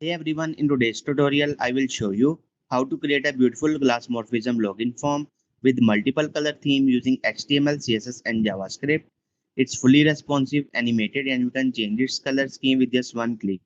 Hey everyone, in today's tutorial, I will show you how to create a beautiful Glassmorphism login form with multiple color theme using HTML, CSS and JavaScript. It's fully responsive, animated and you can change its color scheme with just one click.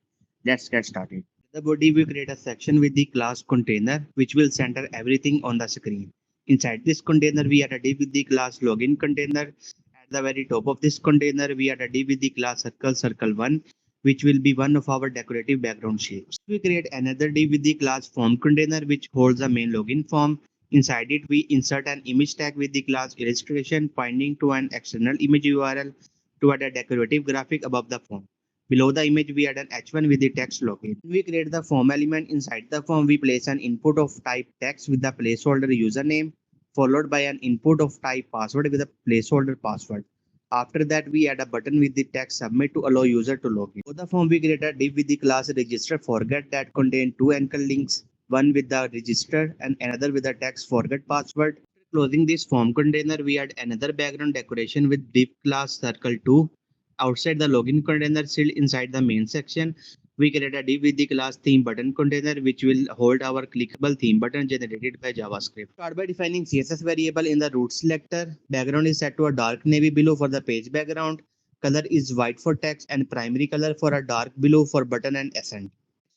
Let's get started. The body will create a section with the class container which will center everything on the screen. Inside this container, we add a div with the class login container. At the very top of this container, we add a div with the class circle1 which will be one of our decorative background shapes. We create another div with the class form container which holds the main login form. Inside it, we insert an image tag with the class illustration pointing to an external image URL to add a decorative graphic above the form. Below the image, we add an h1 with the text login. We create the form element. Inside the form, we place an input of type text with the placeholder username, followed by an input of type password with a placeholder password. After that, we add a button with the text submit to allow user to log in. For the form, we create a div with the class register forget that contain two anchor links, one with the register and another with the text forget password. After closing this form container, we add another background decoration with div class circle2 outside the login container still inside the main section. We create a div with the class theme button container which will hold our clickable theme button generated by JavaScript. Start by defining CSS variable in the root selector. Background is set to a dark navy blue for the page background. Color is white for text and primary color for a dark blue for button and accent.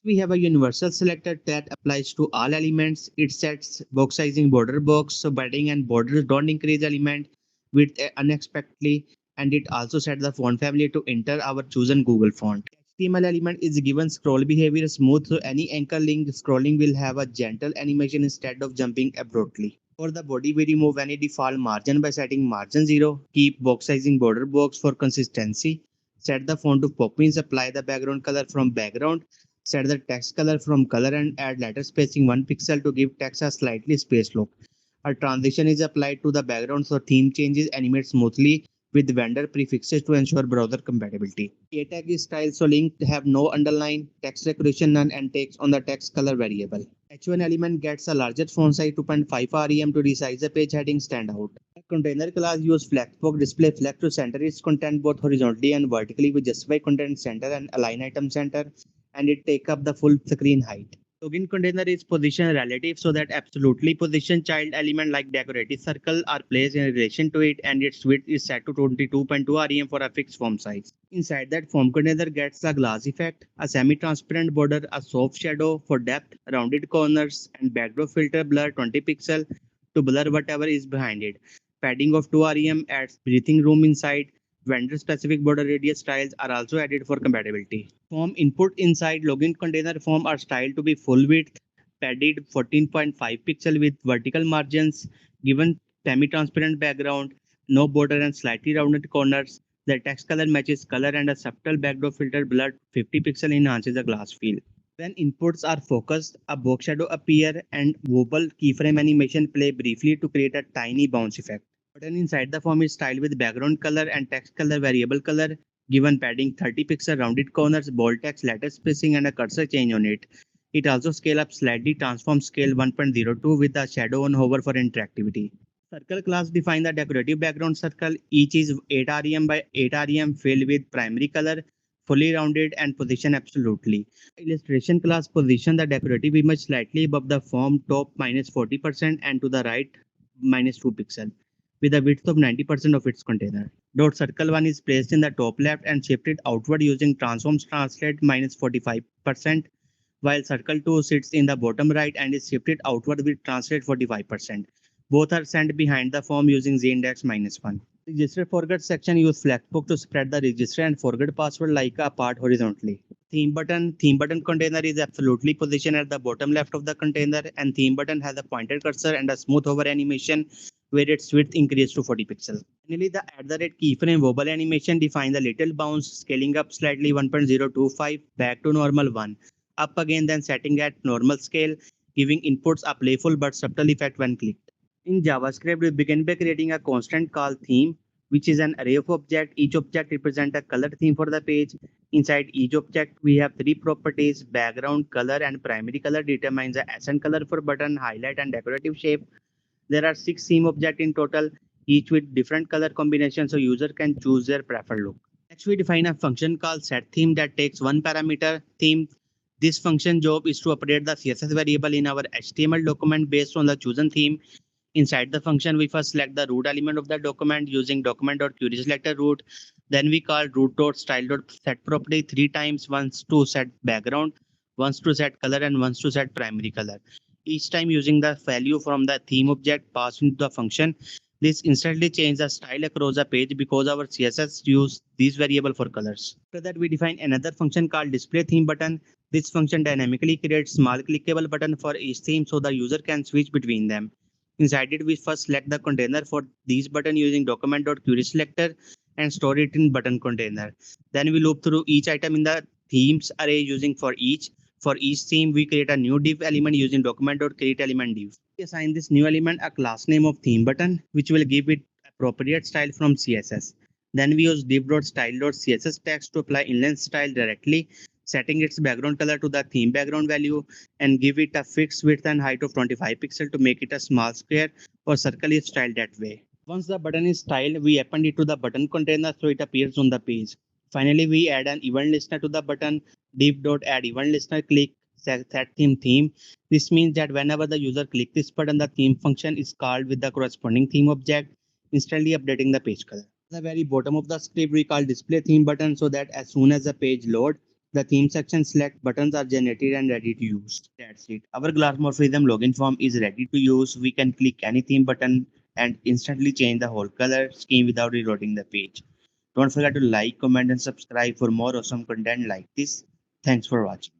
We have a universal selector that applies to all elements. It sets box sizing border box so padding and borders don't increase element width unexpectedly, and it also sets the font family to enter our chosen Google font. HTML element is given scroll behavior smooth so any anchor link scrolling will have a gentle animation instead of jumping abruptly. For the body, we remove any default margin by setting margin 0. Keep box sizing border box for consistency. Set the font to Poppins. Apply the background color from background. Set the text color from color and add letter spacing 1 pixel to give text a slightly spaced look. A transition is applied to the background so theme changes animate smoothly with vendor prefixes to ensure browser compatibility. A tag is style so link have no underline, text decoration none and takes on the text color variable. H1 element gets a larger font size 2.5 rem to resize the page heading stand out. A container class use flexbox display flex to center its content both horizontally and vertically with justify content center and align item center, and it take up the full screen height. Login container is position relative so that absolutely position child element like decorative circle are placed in relation to it, and its width is set to 22.2 rem for a fixed form size. Inside that form container gets a glass effect, a semi-transparent border, a soft shadow for depth, rounded corners, and backdrop filter blur 20 pixel to blur whatever is behind it. Padding of 2 rem adds breathing room inside. Vendor specific border radius styles are also added for compatibility. Form input inside login container form are styled to be full width, padded 14.5 pixel with vertical margins, given semi-transparent background, no border and slightly rounded corners. The text color matches color and a subtle backdrop filter blurred 50 pixel enhances the glass feel. When inputs are focused, a box shadow appear and wobble keyframe animation play briefly to create a tiny bounce effect. Button inside the form is styled with background color and text color variable color, given padding 30 pixel rounded corners, bold text, letter spacing and a cursor change on it. It also scale up slightly transform scale 1.02 with the shadow on hover for interactivity. Circle class define the decorative background circle. Each is 8 rem by 8 rem filled with primary color, fully rounded and position absolutely. Illustration class position the decorative image slightly above the form top minus 40% and to the right minus 2 pixel with a width of 90% of its container. Dot circle 1 is placed in the top left and shifted outward using transforms translate minus 45%, while circle 2 sits in the bottom right and is shifted outward with translate 45%. Both are sent behind the form using z-index minus 1. Register forget section use flexbox to spread the register and forget password like apart horizontally. Theme button container is absolutely positioned at the bottom left of the container, and theme button has a pointed cursor and a smooth hover animation where its width increased to 40 pixels. Finally, the keyframe wobble animation defines a little bounce, scaling up slightly 1.025 back to normal 1, up again then setting at normal scale, giving inputs a playful but subtle effect when clicked. In JavaScript, we begin by creating a constant called theme, which is an array of objects. Each object represents a color theme for the page. Inside each object, we have three properties: background, color, and primary color determines the accent color for button, highlight, and decorative shape. There are 6 theme objects in total, each with different color combinations so user can choose their preferred look. Next, we define a function called setTheme that takes one parameter, theme, This function job is to update the CSS variable in our HTML document based on the chosen theme. Inside the function, we first select the root element of the document using document.querySelector root. Then we call root.style.set property 3 times, once to set background, once to set color, and once to set primary color. Each time using the value from the theme object passed into the function. This instantly changes the style across the page because our CSS use these variable for colors. After that, we define another function called display theme button. This function dynamically creates small clickable button for each theme so the user can switch between them. Inside it, we first select the container for these button using document.querySelector and store it in button container. Then we loop through each item in the themes array using for each. For each theme, we create a new div element using document.createElementDiv. We assign this new element a class name of theme button, which will give it appropriate style from CSS. Then we use div.style.css text to apply inline style directly, setting its background color to the theme background value and give it a fixed width and height of 25 pixels to make it a small square or circle if styled that way. Once the button is styled, we append it to the button container so it appears on the page. Finally, we add an event listener to the button. Div.add event listener click set theme. This means that whenever the user clicks this button, the theme function is called with the corresponding theme object, instantly updating the page color. At the very bottom of the script, we call display theme button so that as soon as the page loads, the theme section select buttons are generated and ready to use. That's it. Our Glassmorphism login form is ready to use. We can click any theme button and instantly change the whole color scheme without reloading the page. Don't forget to like, comment, and subscribe for more awesome content like this. Thanks for watching.